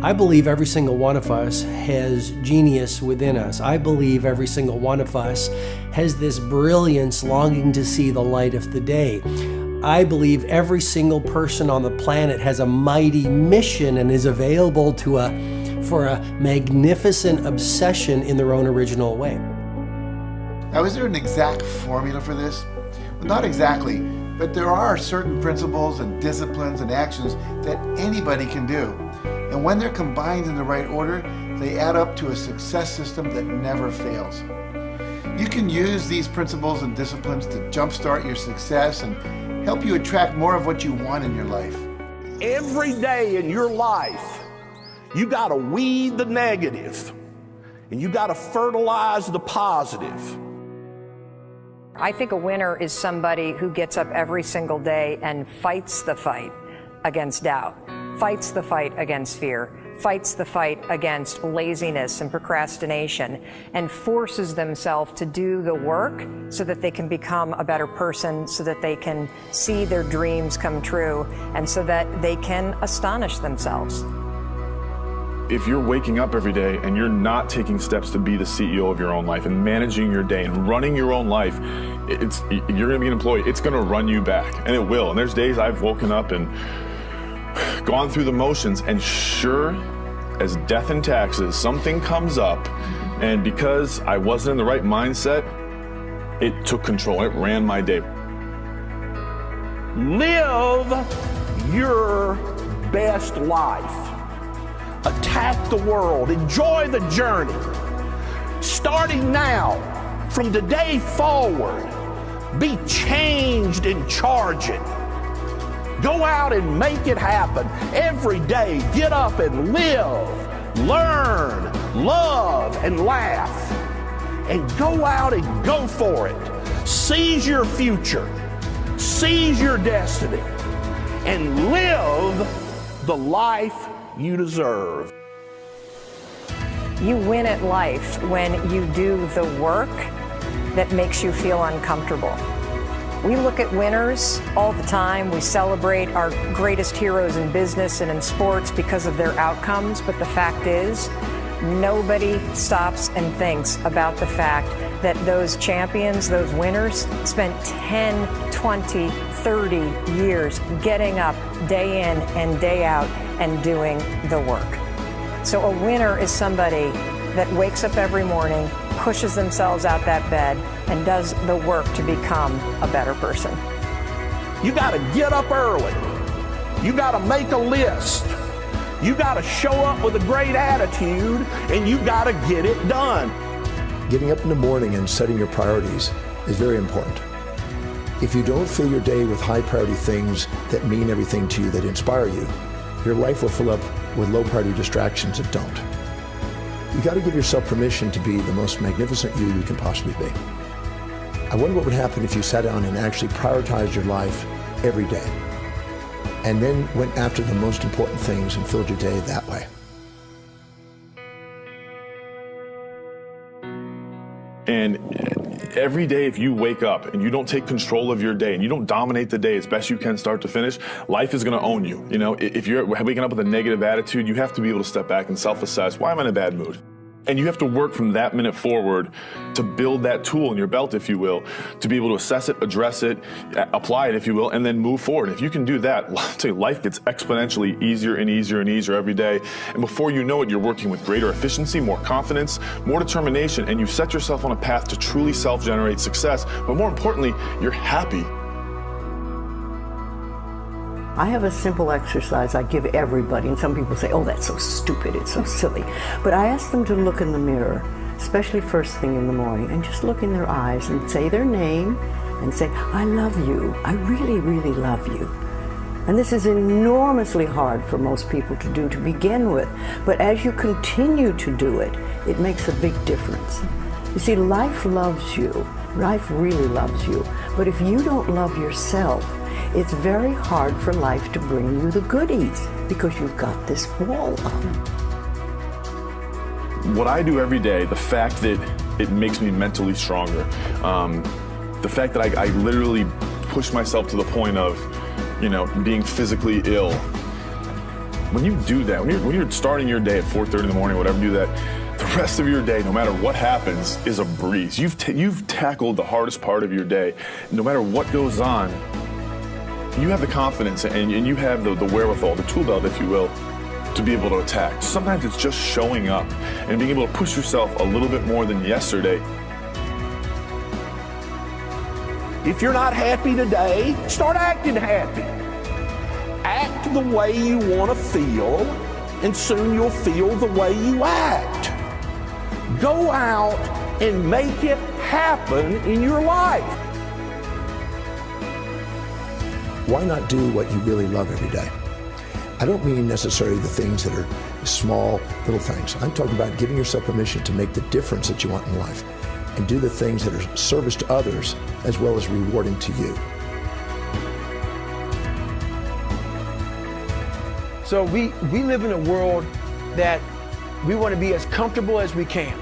I believe every single one of us has genius within us. I believe every single one of us has this brilliance longing to see the light of the day. I believe every single person on the planet has a mighty mission and is available for a magnificent obsession in their own original way. Now, is there an exact formula for this? Well, not exactly, but there are certain principles and disciplines and actions that anybody can do. And when they're combined in the right order, they add up to a success system that never fails. You can use these principles and disciplines to jumpstart your success and help you attract more of what you want in your life. Every day in your life, you gotta weed the negative and you gotta fertilize the positive. I think a winner is somebody who gets up every single day and fights the fight against doubt, fights the fight against fear, fights the fight against laziness and procrastination, and forces themselves to do the work so that they can become a better person, so that they can see their dreams come true, and so that they can astonish themselves. If you're waking up every day and you're not taking steps to be the CEO of your own life and managing your day and running your own life, you're gonna be an employee. It's gonna run you back, and it will. And there's days I've woken up and gone through the motions, and sure as death and taxes, something comes up, and because I wasn't in the right mindset, it took control. It ran my day. Live your best life. Attack the world. Enjoy the journey. Starting now, from today forward, be changed and charge it. Go out and make it happen. Every day, get up and live, learn, love, and laugh. And go out and go for it. Seize your future. Seize your destiny. And live the life you deserve. You win at life when you do the work that makes you feel uncomfortable. We look at winners all the time. We celebrate our greatest heroes in business and in sports because of their outcomes, but the fact is, nobody stops and thinks about the fact that those champions, those winners, spent 10, 20, 30 years getting up day in and day out and doing the work. So a winner is somebody that wakes up every morning, pushes themselves out that bed, and does the work to become a better person. You gotta get up early. You gotta make a list. You gotta show up with a great attitude, and you gotta get it done. Getting up in the morning and setting your priorities is very important. If you don't fill your day with high priority things that mean everything to you, that inspire you, your life will fill up with low priority distractions that don't. You got to give yourself permission to be the most magnificent you can possibly be. I wonder what would happen if you sat down and actually prioritized your life every day, and then went after the most important things and filled your day that way. And every day, if you wake up and you don't take control of your day and you don't dominate the day as best you can start to finish, life is going to own you. You know, if you're waking up with a negative attitude, you have to be able to step back and self-assess. Why am I in a bad mood? And you have to work from that minute forward to build that tool in your belt, if you will, to be able to assess it, address it, apply it, if you will, and then move forward. If you can do that, I'll tell you, life gets exponentially easier and easier and easier every day. And before you know it, you're working with greater efficiency, more confidence, more determination, and you've set yourself on a path to truly self-generate success. But more importantly, you're happy. I have a simple exercise I give everybody, and some people say, oh, that's so stupid, it's so silly. But I ask them to look in the mirror, especially first thing in the morning, and just look in their eyes and say their name and say, I love you, I really, really love you. And this is enormously hard for most people to do to begin with, but as you continue to do it, it makes a big difference. You see, life loves you, life really loves you, but if you don't love yourself, it's very hard for life to bring you the goodies because you've got this wall up. What I do every day, the fact that it makes me mentally stronger, the fact that I literally push myself to the point of, being physically ill, When you do that, when you're starting your day at 4:30 in the morning, whatever, do that, the rest of your day, no matter what happens, is a breeze. You've tackled the hardest part of your day. No matter what goes on, you have the confidence and you have the wherewithal, the tool belt, if you will, to be able to attack. Sometimes it's just showing up and being able to push yourself a little bit more than yesterday. If you're not happy today, start acting happy. Act the way you want to feel, and soon you'll feel the way you act. Go out and make it happen in your life. Why not do what you really love every day? I don't mean necessarily the things that are small, little things. I'm talking about giving yourself permission to make the difference that you want in life and do the things that are service to others as well as rewarding to you. So we live in a world that we want to be as comfortable as we can.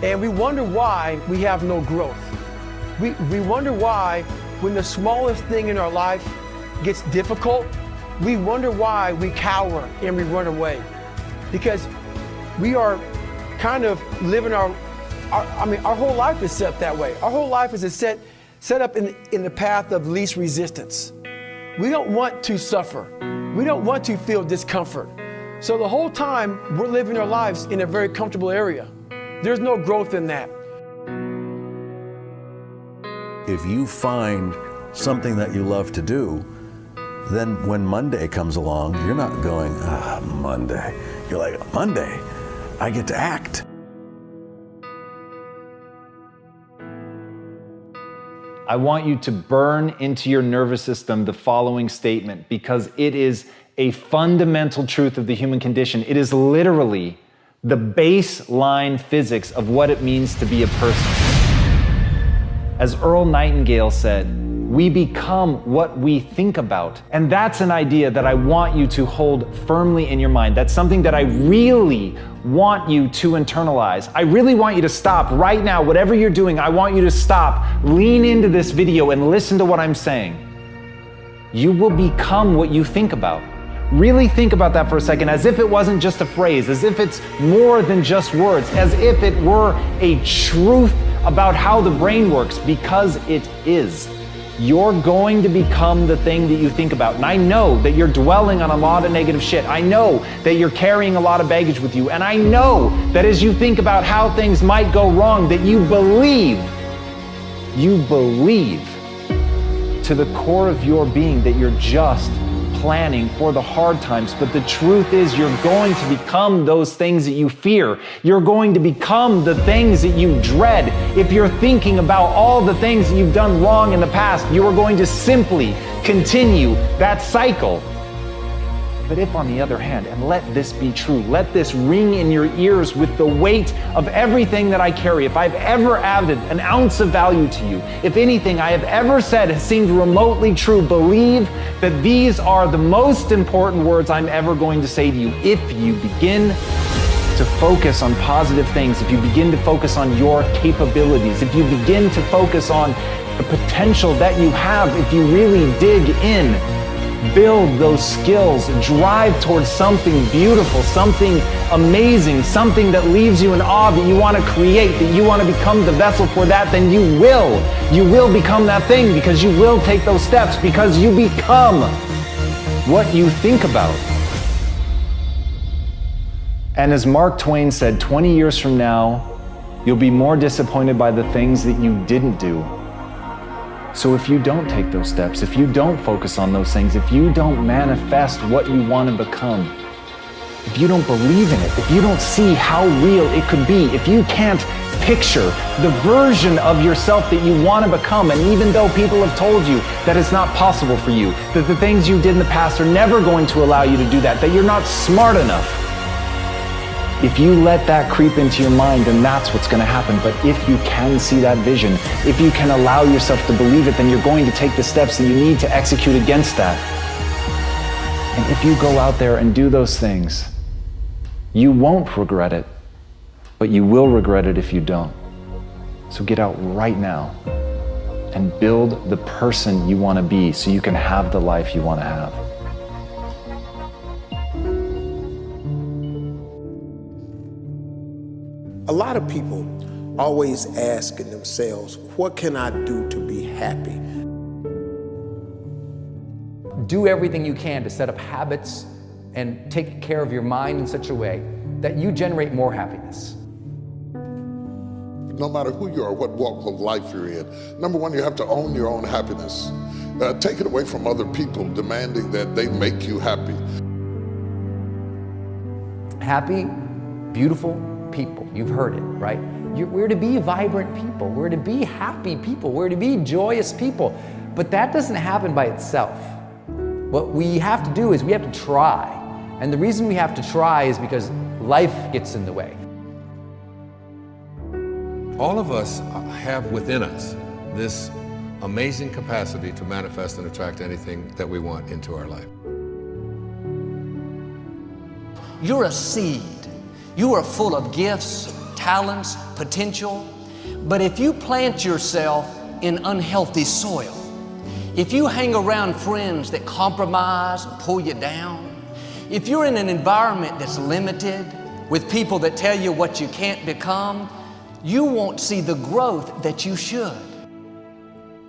And we wonder why we have no growth. We wonder why when the smallest thing in our life gets difficult, we wonder why we cower and we run away. Because we are kind of living our whole life is set that way. Our whole life is set up in the path of least resistance. We don't want to suffer. We don't want to feel discomfort. So the whole time we're living our lives in a very comfortable area. There's no growth in that. If you find something that you love to do, then when Monday comes along, you're not going, Monday. You're like, Monday, I get to act. I want you to burn into your nervous system the following statement because it is a fundamental truth of the human condition. It is literally the baseline physics of what it means to be a person. As Earl Nightingale said, we become what we think about. And that's an idea that I want you to hold firmly in your mind. That's something that I really want you to internalize. I really want you to stop right now, whatever you're doing, I want you to stop, lean into this video and listen to what I'm saying. You will become what you think about. Really think about that for a second, as if it wasn't just a phrase, as if it's more than just words, as if it were a truth about how the brain works, because it is. You're going to become the thing that you think about. And I know that you're dwelling on a lot of negative shit. I know that you're carrying a lot of baggage with you. And I know that as you think about how things might go wrong, that you believe to the core of your being that you're just planning for the hard times. But the truth is you're going to become those things that you fear. You're going to become the things that you dread. If you're thinking about all the things that you've done wrong in the past, you are going to simply continue that cycle. But if on the other hand, and let this be true, let this ring in your ears with the weight of everything that I carry, if I've ever added an ounce of value to you, if anything I have ever said has seemed remotely true, believe that these are the most important words I'm ever going to say to you. If you begin to focus on positive things, if you begin to focus on your capabilities, if you begin to focus on the potential that you have, if you really dig in, build those skills, drive towards something beautiful, something amazing, something that leaves you in awe, that you want to create, that you want to become the vessel for that, then you will become that thing, because you will take those steps, because you become what you think about. And as Mark Twain said, 20 years from now, you'll be more disappointed by the things that you didn't do. So if you don't take those steps, if you don't focus on those things, if you don't manifest what you want to become, if you don't believe in it, if you don't see how real it could be, if you can't picture the version of yourself that you want to become, and even though people have told you that it's not possible for you, that the things you did in the past are never going to allow you to do that, that you're not smart enough, if you let that creep into your mind, then that's what's going to happen. But if you can see that vision, if you can allow yourself to believe it, then you're going to take the steps that you need to execute against that. And if you go out there and do those things, you won't regret it, but you will regret it if you don't. So get out right now and build the person you want to be so you can have the life you want to have. A lot of people always asking themselves, what can I do to be happy? Do everything you can to set up habits and take care of your mind in such a way that you generate more happiness. No matter who you are, what walk of life you're in, number one, you have to own your own happiness. Take it away from other people demanding that they make you happy. Happy, beautiful people. You've heard it, right? We're to be vibrant people. We're to be happy people. We're to be joyous people. But that doesn't happen by itself. What we have to do is we have to try. And the reason we have to try is because life gets in the way. All of us have within us this amazing capacity to manifest and attract anything that we want into our life. You're a seed. You are full of gifts, talents, potential. But if you plant yourself in unhealthy soil, if you hang around friends that compromise and pull you down, if you're in an environment that's limited with people that tell you what you can't become, you won't see the growth that you should.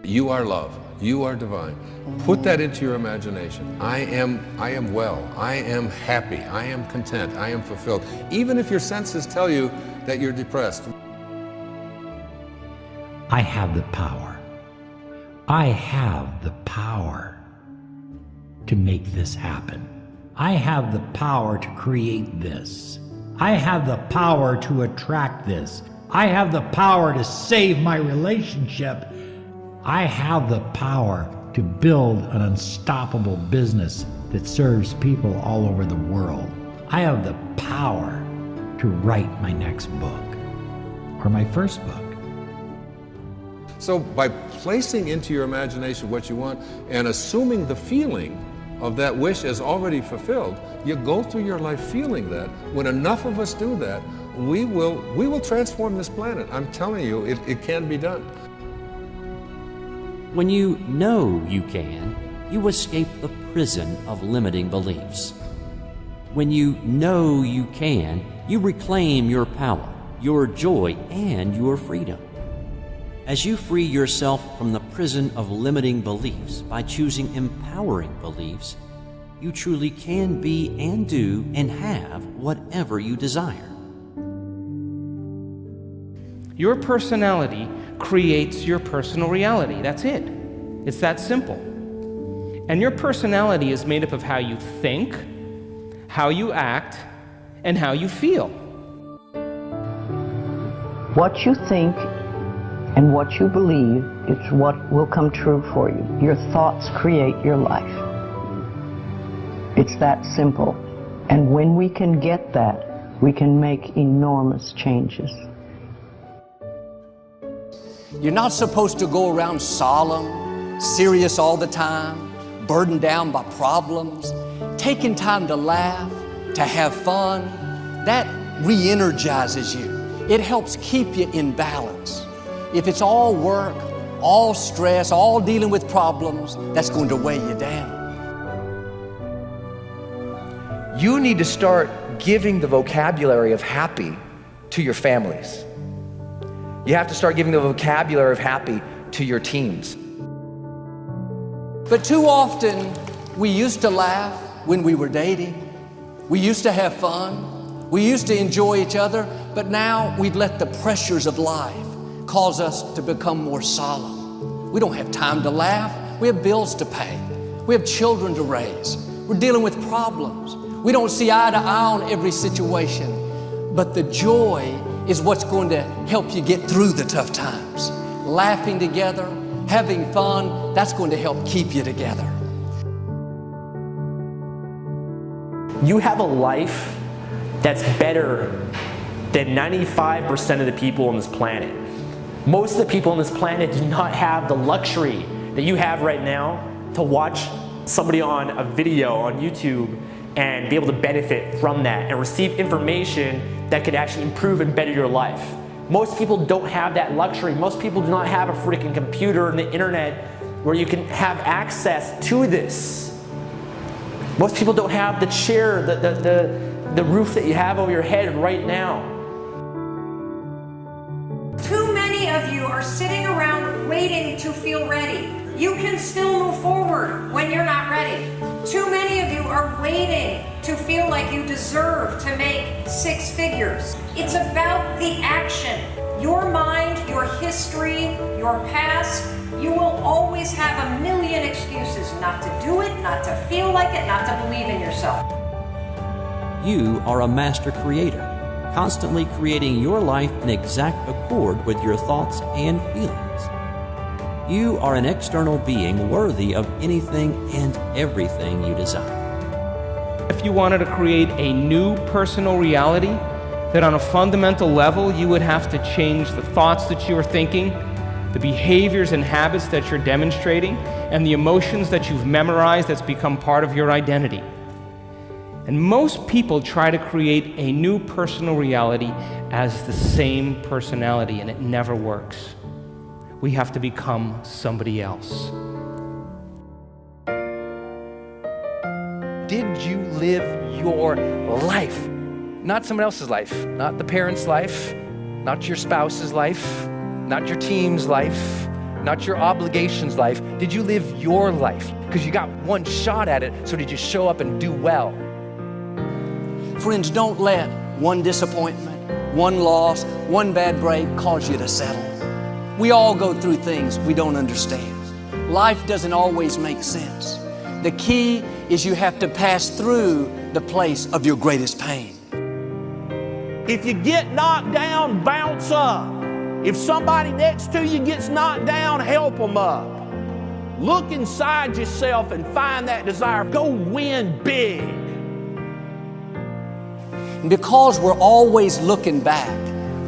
You are love. You are divine. Put that into your imagination. I am well. I am happy. I am content. I am fulfilled. Even if your senses tell you that you're depressed. I have the power. I have the power to make this happen. I have the power to create this. I have the power to attract this. I have the power to save my relationship. I have the power to build an unstoppable business that serves people all over the world. I have the power to write my next book or my first book. So by placing into your imagination what you want and assuming the feeling of that wish as already fulfilled, you go through your life feeling that. When enough of us do that, we will transform this planet. I'm telling you, it can be done. When you know you can, you escape the prison of limiting beliefs. When you know you can, you reclaim your power, your joy, and your freedom. As you free yourself from the prison of limiting beliefs by choosing empowering beliefs, you truly can be and do and have whatever you desire. Your personality creates your personal reality. That's it. It's that simple. And your personality is made up of how you think, how you act, and how you feel. What you think and what you believe is what will come true for you. Your thoughts create your life. It's that simple. And when we can get that, we can make enormous changes. You're not supposed to go around solemn, serious all the time, burdened down by problems. Taking time to laugh, to have fun, that re-energizes you. It helps keep you in balance. If it's all work, all stress, all dealing with problems, that's going to weigh you down. You need to start giving the vocabulary of happy to your families. You have to start giving the vocabulary of happy to your teams. But too often, we used to laugh when we were dating. We used to have fun. We used to enjoy each other, but now we've let the pressures of life cause us to become more solemn. We don't have time to laugh. We have bills to pay. We have children to raise. We're dealing with problems. We don't see eye to eye on every situation, but the joy is what's going to help you get through the tough times. Laughing together, having fun, that's going to help keep you together. You have a life that's better than 95% of the people on this planet. Most of the people on this planet do not have the luxury that you have right now to watch somebody on a video on YouTube and be able to benefit from that and receive information that could actually improve and better your life. Most people don't have that luxury. Most people do not have a freaking computer and the internet where you can have access to this. Most people don't have the chair, the roof that you have over your head right now. are sitting around waiting to feel ready. You can still move forward when you're not ready. Too many of you are waiting to feel like you deserve to make 6 figures. It's about the action. Your mind, your history, your past, you will always have a million excuses not to do it, not to feel like it, not to believe in yourself. You are a master creator, constantly creating your life in exact accord with your thoughts and feelings. You are an external being worthy of anything and everything you desire. If you wanted to create a new personal reality, that on a fundamental level you would have to change the thoughts that you are thinking, the behaviors and habits that you're demonstrating, and the emotions that you've memorized that's become part of your identity. And most people try to create a new personal reality as the same personality, and it never works. We have to become somebody else. Did you live your life? Not someone else's life, not the parent's life, not your spouse's life, not your team's life, not your obligations life. Did you live your life? Because you got one shot at it, so did you show up and do well? Friends, don't let one disappointment, one loss, one bad break cause you to settle. We all go through things we don't understand. Life doesn't always make sense. The key is you have to pass through the place of your greatest pain. If you get knocked down, bounce up. If somebody next to you gets knocked down, help them up. Look inside yourself and find that desire. Go win big. And because we're always looking back,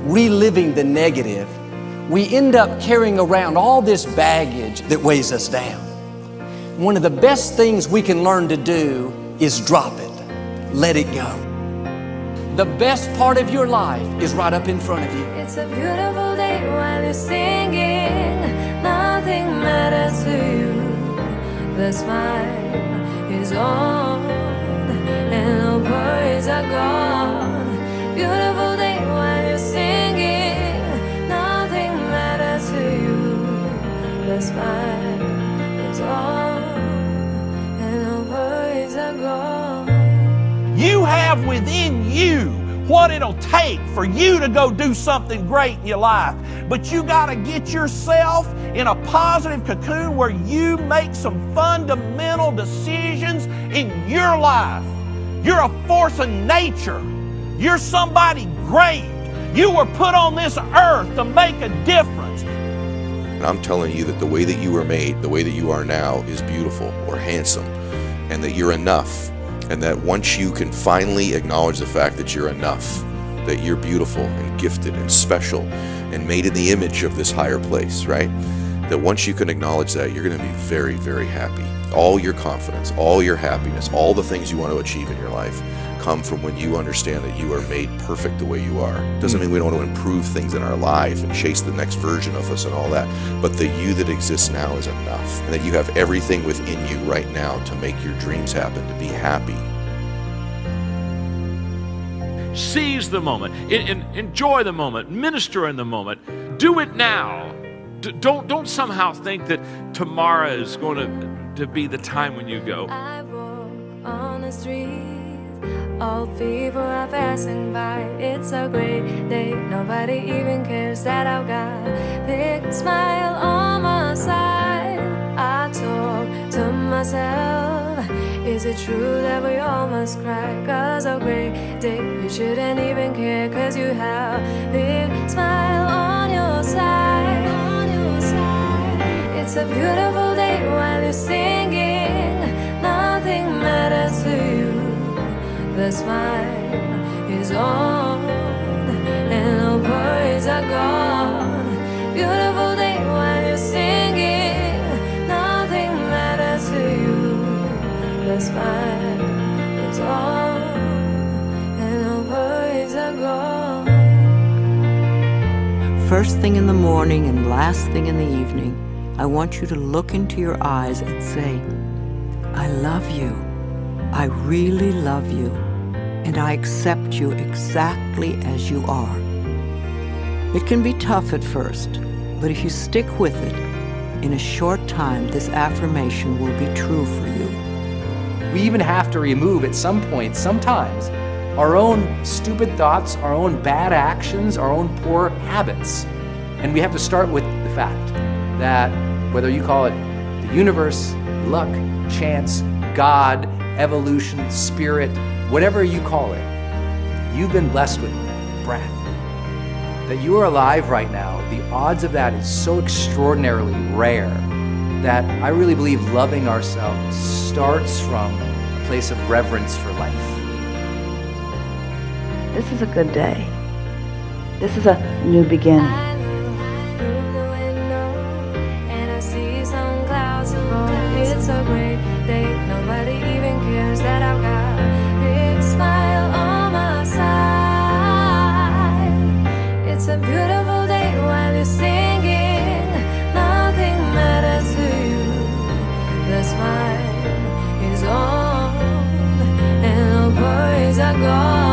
reliving the negative, we end up carrying around all this baggage that weighs us down. One of the best things we can learn to do is drop it. Let it go. The best part of your life is right up in front of you. It's a beautiful day while you're singing. Nothing matters to you. The smile is on and no worries are gone. Beautiful day while you're singing. Nothing matters to you. The smile is on and no worries are gone. You have within you what it'll take for you to go do something great in your life. But you got to get yourself in a positive cocoon where you make some fundamental decisions in your life. You're a force of nature. You're somebody great. You were put on this earth to make a difference. And I'm telling you that the way that you were made, the way that you are now, is beautiful or handsome, and that you're enough. And that once you can finally acknowledge the fact that you're enough, that you're beautiful and gifted and special and made in the image of this higher place, right? That once you can acknowledge that, you're going to be very, very happy. All your confidence, all your happiness, all the things you want to achieve in your life come from when you understand that you are made perfect the way you are. Doesn't mean we don't want to improve things in our life and chase the next version of us and all that, but the you that exists now is enough, and that you have everything within you right now to make your dreams happen, to be happy. Seize the moment, enjoy the moment, minister in the moment. Do it now. Don't somehow think that tomorrow is going to be the time when you go. I walk on the street. All people are passing by. It's a great day. Nobody even cares that I've got a big smile on my side. I talk to myself. Is it true that we all must cry? 'Cause a great day, you shouldn't even care. 'Cause you have a big smile on your side. It's a beautiful day while you're singing. Nothing matters to you. The smile is on and no worries are gone. Beautiful day while you're singing. Nothing matters to you. The smile is on and no worries are gone. First thing in the morning and last thing in the evening, I want you to look into your eyes and say, I love you. I really love you. And I accept you exactly as you are. It can be tough at first, But if you stick with it, in a short time, this affirmation will be true for you. We even have to remove at some point, sometimes, our own stupid thoughts, our own bad actions, our own poor habits. And we have to start with the fact that whether you call it the universe, luck, chance, God, evolution, spirit, whatever you call it, you've been blessed with breath. That you are alive right now, the odds of that is so extraordinarily rare that I really believe loving ourselves starts from a place of reverence for life. This is a good day. This is a new beginning. And I see some clouds roll. It's a great day. Nobody even cares that I've got a big smile on my side. It's a beautiful day while you're singing. Nothing matters to you. The smile is on, and no worries are gone.